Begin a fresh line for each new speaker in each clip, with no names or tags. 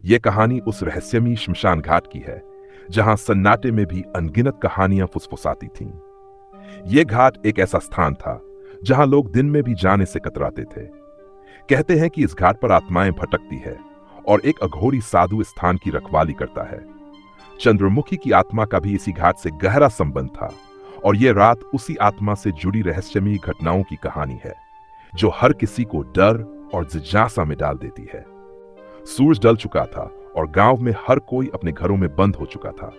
ये कहानी उस रहस्यमयी श्मशान घाट की है जहां सन्नाटे में भी अनगिनत कहानियां फुसफुसाती थीं। ये घाट एक ऐसा स्थान था जहां लोग दिन में भी जाने से कतराते थे। कहते हैं कि इस घाट पर आत्माएं भटकती है और एक अघोरी साधु स्थान की रखवाली करता है। चंद्रमुखी की आत्मा का भी इसी घाट से गहरा संबंध था और यह रात उसी आत्मा से जुड़ी रहस्यमयी घटनाओं की कहानी है जो हर किसी को डर और जिज्ञासा में डाल देती है। सूरज ढल चुका था और गांव में हर कोई अपने घरों में बंद हो चुका था।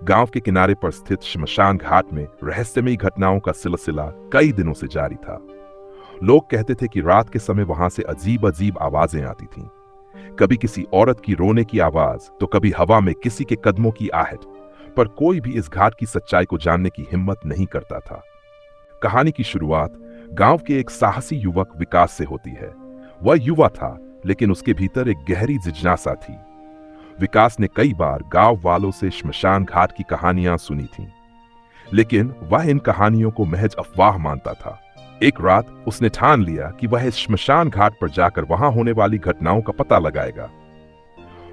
गांव के किनारे पर स्थित श्मशान घाट में रहस्यमयी घटनाओं का सिलसिला कई दिनों से जारी था। लोग कहते थे कि रात के समय वहां से अजीब अजीब आवाजें आती थीं। कभी किसी औरत की रोने की आवाज तो कभी हवा में किसी के कदमों की आहट, पर कोई भी इस घाट की सच्चाई को जानने की हिम्मत नहीं करता था। कहानी की शुरुआत गांव के एक साहसी युवक विकास से होती है। वह युवा था, लेकिन उसके भीतर एक गहरी जिज्ञासा थी। विकास ने कई बार गांव वालों से श्मशान घाट की कहानियां सुनी थीं, लेकिन वह इन कहानियों को महज अफवाह मानता था। एक रात उसने ठान लिया कि वह इस श्मशान घाट पर जाकर वहां होने वाली घटनाओं का पता लगाएगा।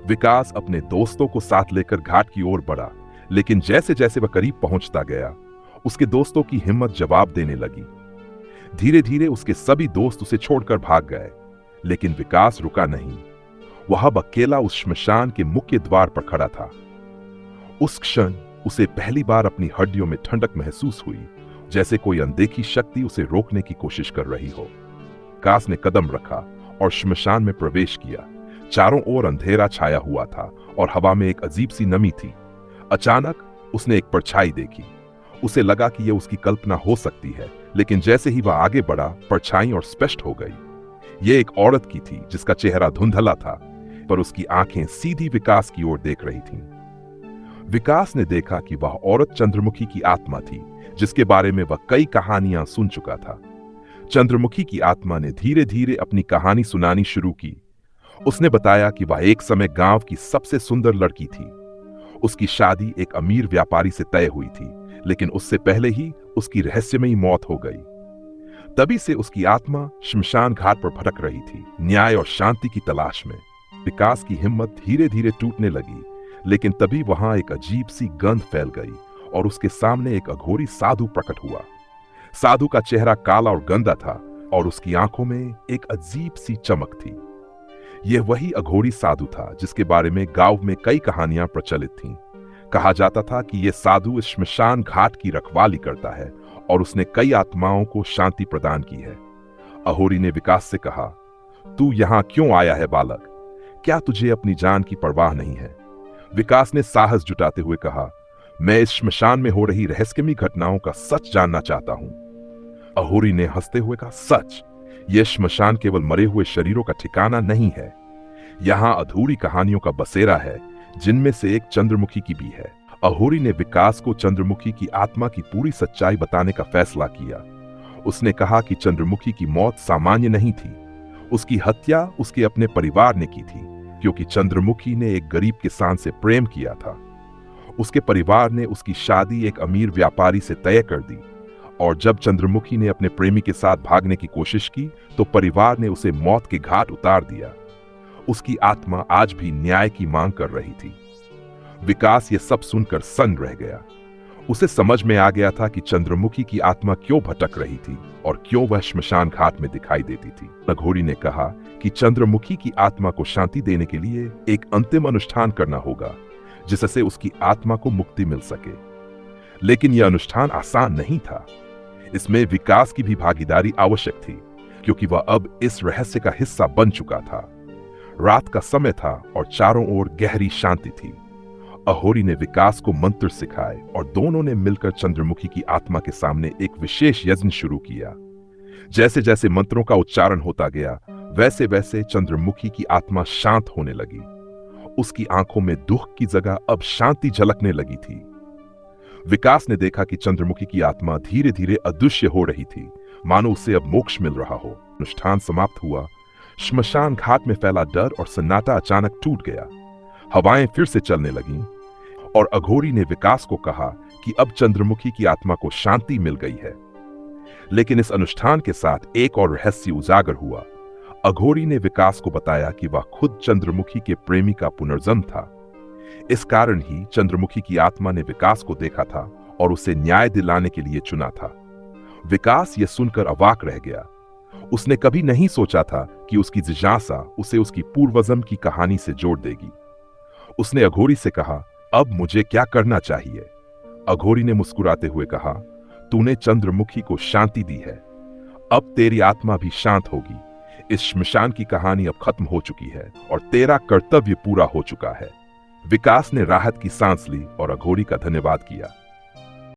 विकास अपने दोस्तों को साथ लेकर घाट की ओर बढ़ा, लेकिन जैसे जैसे वह करीब पहुंचता गया, उसके दोस्तों की हिम्मत जवाब देने लगी। धीरे धीरे उसके सभी दोस्त उसे छोड़कर भाग गए, लेकिन विकास रुका नहीं। वह अब अकेला उस श्मशान के मुख्य द्वार पर खड़ा था। उस क्षण उसे पहली बार अपनी हड्डियों में ठंडक महसूस हुई, जैसे कोई अनदेखी शक्ति उसे रोकने की कोशिश कर रही हो। विकास ने कदम रखा और श्मशान में प्रवेश किया। चारों ओर अंधेरा छाया हुआ था और हवा में एक अजीब सी नमी थी। अचानक उसने एक परछाई देखी। उसे लगा कि यह उसकी कल्पना हो सकती है, लेकिन जैसे ही वह आगे बढ़ा, परछाई और स्पष्ट हो गई। यह एक औरत की थी जिसका चेहरा धुंधला था, पर उसकी आंखें सीधी विकास की ओर देख रही थीं। विकास ने देखा कि वह औरत चंद्रमुखी की आत्मा थी, जिसके बारे में वह कई कहानियां सुन चुका था। चंद्रमुखी की आत्मा ने धीरे धीरे अपनी कहानी सुनानी शुरू की। उसने बताया कि वह एक समय गांव की सबसे सुंदर लड़की थी। उसकी शादी एक अमीर व्यापारी से तय हुई थी, लेकिन उससे पहले ही उसकी रहस्यमयी मौत हो गई। तभी से उसकी आत्मा श्मशान घाट पर भटक रही थी, न्याय और शांति की तलाश में। विकास की हिम्मत धीरे धीरे टूटने लगी, लेकिन तभी वहां एक अजीब सी गंध फैल गई और उसके सामने एक अघोरी साधु प्रकट हुआ। साधु का चेहरा काला और गंदा था और उसकी आंखों में एक अजीब सी चमक थी। यह वही अघोरी साधु था जिसके बारे में गांव में कई कहानियां प्रचलित थीं। कहा जाता था कि यह साधु इस श्मशान घाट की रखवाली करता है और उसने कई आत्माओं को शांति प्रदान की है। अहोरी ने विकास से कहा, तू यहां क्यों आया है बालक? क्या तुझे अपनी जान की परवाह नहीं है? विकास ने साहस जुटाते हुए कहा, मैं इस श्मशान में हो रही रहस्यमयी घटनाओं का सच जानना चाहता हूं। अहोरी ने हंसते हुए कहा, सच? यह श्मशान केवल मरे हुए शरीरों का ठिकाना नहीं है। यहां अधूरी कहानियों का बसेरा है, जिनमें से एक चंद्रमुखी की भी है। अहोरी ने विकास को चंद्रमुखी की आत्मा की पूरी सच्चाई बताने का फैसला किया। उसने कहा कि चंद्रमुखी की मौत सामान्य नहीं थी। उसकी हत्या उसके अपने परिवार ने की थी, क्योंकि चंद्रमुखी ने एक गरीब किसान से प्रेम किया था। उसके परिवार ने उसकी शादी एक अमीर व्यापारी से तय कर दी, और जब चंद्रमुखी ने अपने प्रेमी के साथ भागने की कोशिश की तो परिवार ने उसे मौत के घाट उतार दिया। उसकी आत्मा आज भी न्याय की मांग कर रही थी। विकास ये सब सुनकर सन्न रह गया। उसे समझ में आ गया था कि चंद्रमुखी की आत्मा क्यों भटक रही थी और क्यों वह श्मशान घाट में दिखाई देती थी। अघोरी ने कहा कि चंद्रमुखी की आत्मा को शांति देने के लिए एक अंतिम अनुष्ठान करना होगा, जिससे उसकी आत्मा को मुक्ति मिल सके। लेकिन यह अनुष्ठान आसान नहीं था। इसमें विकास की भी भागीदारी आवश्यक थी, क्योंकि वह अब इस रहस्य का हिस्सा बन चुका था। रात का समय था और चारों ओर गहरी शांति थी। अहोरी ने विकास को मंत्र सिखाए और दोनों ने मिलकर चंद्रमुखी की आत्मा के सामने एक विशेष यज्ञ शुरू किया। जैसे जैसे मंत्रों का उच्चारण होता गया, वैसे वैसे चंद्रमुखी की आत्मा शांत होने लगी। उसकी आंखों में दुख की जगह अब शांति झलकने लगी थी। विकास ने देखा कि चंद्रमुखी की आत्मा धीरे धीरे अदृश्य हो रही थी, मानो उसे अब मोक्ष मिल रहा हो। अनुष्ठान समाप्त हुआ। श्मशान घाट में फैला डर और सन्नाटा अचानक टूट गया। हवाएं फिर से चलने लगीं और अघोरी ने विकास को कहा कि अब चंद्रमुखी की आत्मा को शांति मिल गई है। लेकिन इस अनुष्ठान के साथ एक और रहस्य उजागर हुआ। अघोरी ने विकास को बताया कि वह खुद चंद्रमुखी के प्रेमी का पुनर्जन्म था। इस कारण ही चंद्रमुखी की आत्मा ने विकास को देखा था और उसे न्याय दिलाने के लिए चुना था। विकास यह सुनकर अवाक रह गया। उसने कभी नहीं सोचा था कि उसकी जिज्ञासा उसे उसकी पूर्वजन्म की कहानी से जोड़ देगी। उसने अघोरी से कहा, अब मुझे क्या करना चाहिए? अघोरी ने मुस्कुराते हुए कहा, तूने चंद्रमुखी को शांति दी है, अब तेरी आत्मा भी शांत होगी। इस श्मशान की कहानी अब खत्म हो चुकी है और तेरा कर्तव्य पूरा हो चुका है। विकास ने राहत की सांस ली और अघोरी का धन्यवाद किया।